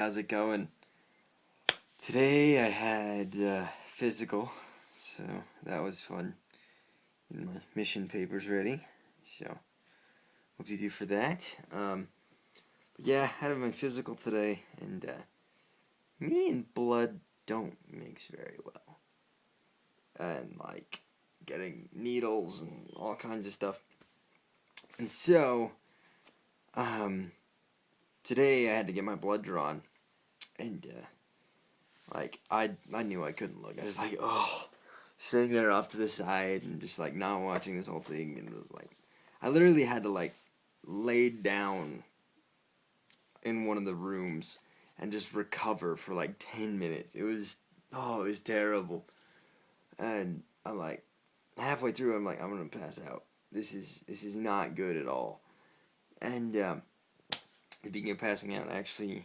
how's it going? Today I had physical, so that was fun. And my mission paper's ready, so hope you do for that. But yeah, I had my physical today, and me and blood don't mix very well. And like getting needles and all kinds of stuff. And so, today I had to get my blood drawn, and I knew I couldn't look. I was like, oh, sitting there off to the side and just like not watching this whole thing, and it was like, I literally had to like lay down in one of the rooms and just recover for like 10 minutes. It was terrible. And I'm like, halfway through, I'm like, I'm gonna pass out. This is not good at all. And speaking of passing out, I actually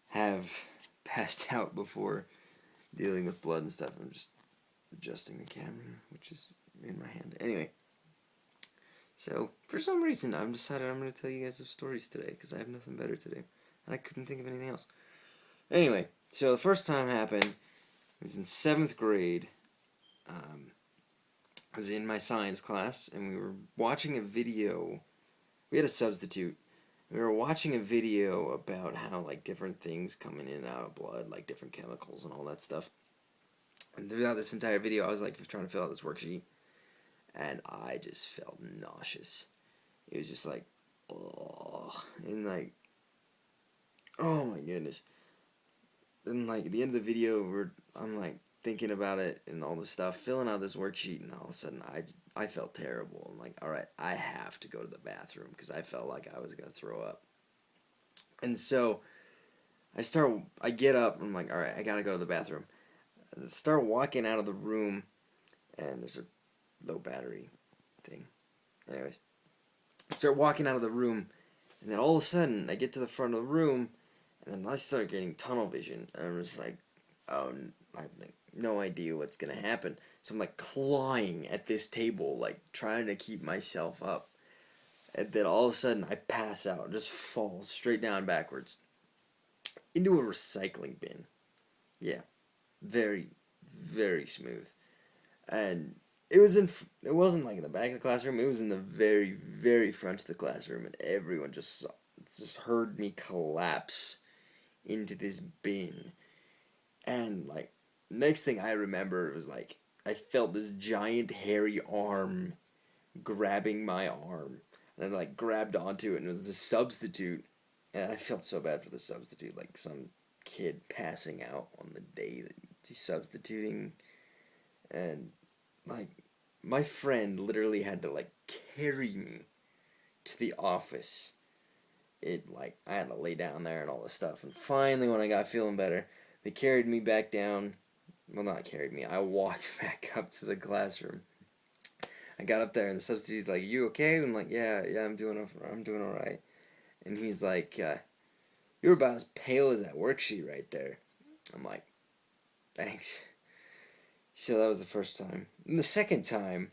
have passed out before dealing with blood and stuff. I'm just adjusting the camera, which is in my hand. Anyway, so for some reason, I've decided I'm going to tell you guys some stories today because I have nothing better to do, and I couldn't think of anything else. Anyway, so the first time happened was in 7th grade. I was in my science class, and we were watching a video. We had a substitute. We were watching a video about how like different things come in and out of blood, like different chemicals and all that stuff. And throughout this entire video, I was like trying to fill out this worksheet, and I just felt nauseous. It was just like, oh, and like, oh my goodness. And like at the end of the video, I'm like thinking about it and all this stuff, filling out this worksheet, and all of a sudden I felt terrible. I'm like, all right, I have to go to the bathroom because I felt like I was gonna throw up. And so I get up, and I'm like, all right, I gotta go to the bathroom. I start walking out of the room, and there's a low battery thing. Anyways, I start walking out of the room, and then all of a sudden, I get to the front of the room, and then I start getting tunnel vision, and I'm just like, oh, I have like no idea what's gonna happen. So I'm like clawing at this table, like trying to keep myself up, and then all of a sudden, I pass out, just fall straight down backwards into a recycling bin. Yeah, very, very smooth. And it wasn't like in the back of the classroom, it was in the very, very front of the classroom, and everyone just heard me collapse into this bin. And like next thing I remember was like I felt this giant hairy arm grabbing my arm, and I like grabbed onto it, and it was the substitute. And I felt so bad for the substitute, like some kid passing out on the day that he's substituting. And like my friend literally had to like carry me to the office. I had to lay down there and all this stuff. And finally, when I got feeling better, they carried me back down. Well, not carried me. I walked back up to the classroom. I got up there, and the substitute's like, "You okay?" I'm like, "Yeah, I'm doing all right." And he's like, "You're about as pale as that worksheet right there." I'm like, "Thanks." So that was the first time. And the second time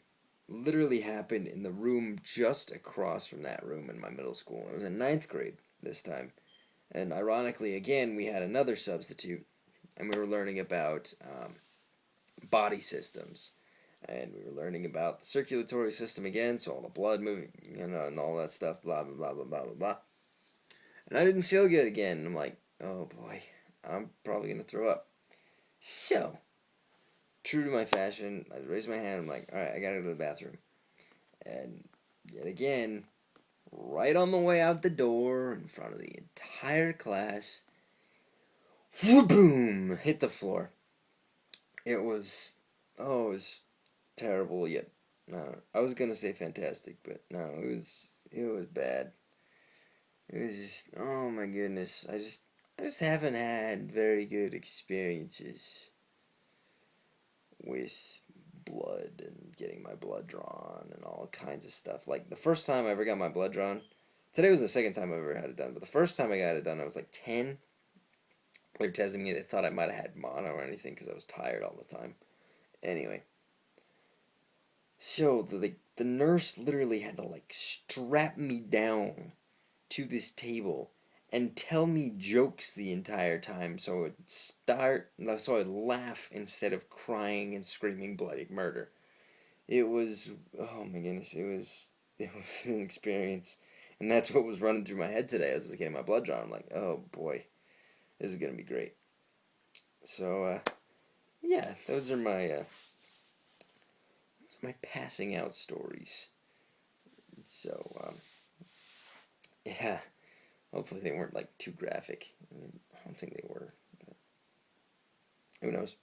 literally happened in the room just across from that room in my middle school. It was in 9th grade this time. And ironically, again, we had another substitute, and we were learning about body systems. And we were learning about the circulatory system again, so all the blood moving, and all that stuff, blah, blah, blah, blah, blah, blah, blah. And I didn't feel good again. I'm like, oh boy, I'm probably going to throw up. So, true to my fashion, I raised my hand. I'm like, all right, I gotta go to the bathroom. And yet again, right on the way out the door, in front of the entire class, boom, hit the floor. It was terrible. Yet, no, I was gonna say fantastic, but no, it was bad. It was just, oh my goodness, I just haven't had very good experiences with blood and getting my blood drawn and all kinds of stuff. Like the first time I ever got my blood drawn, today was the second time I've ever had it done, but the first time I got it done, I was like 10. They were testing me. They thought I might have had mono or anything because I was tired all the time. Anyway, so the nurse literally had to like strap me down to this table and tell me jokes the entire time, so I'd laugh instead of crying and screaming bloody murder. It was, oh my goodness, it was an experience, and that's what was running through my head today as I was getting my blood drawn. I'm like, oh boy, this is gonna be great. So yeah, those are my passing out stories. So yeah, hopefully they weren't like too graphic. I don't think they were, but who knows.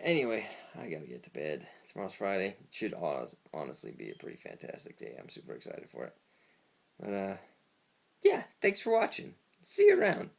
Anyway, I gotta get to bed. Tomorrow's Friday. It should honestly be a pretty fantastic day. I'm super excited for it. But yeah, thanks for watching. See you around.